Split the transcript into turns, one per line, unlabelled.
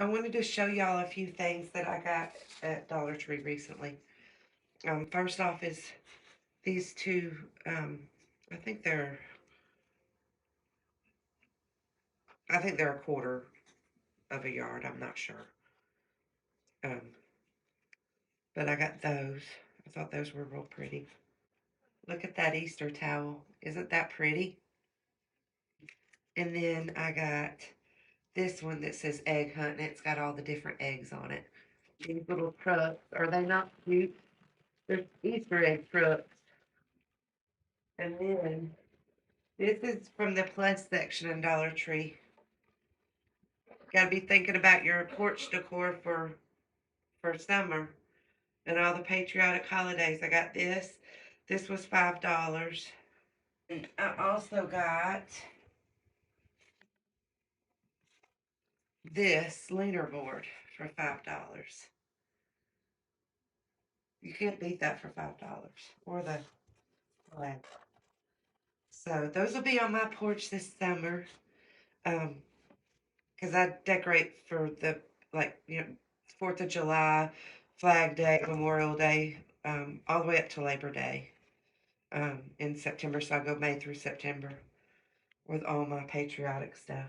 I wanted to show y'all a few things that I got at Dollar Tree recently. First off is these two. I think they're I think they're a quarter of a yard. I'm not sure. Um, but I got those. I thought those were real pretty. Look at that Easter towel. Isn't that pretty? And then I got this one that says egg hunt, and it's got all the different eggs on it. These little trucks, are they not cute? They're Easter egg trucks. And then this is from the plus section in Dollar Tree. Got to be thinking about your porch decor for summer and all the patriotic holidays. I got this. This was $5. And I also got this leaner board for $5. You can't beat that for $5. Or the flag. So those will be on my porch this summer. Because I decorate for the, like, 4th of July, Flag Day, Memorial Day, all the way up to Labor Day in September. So I go May through September with all my patriotic stuff.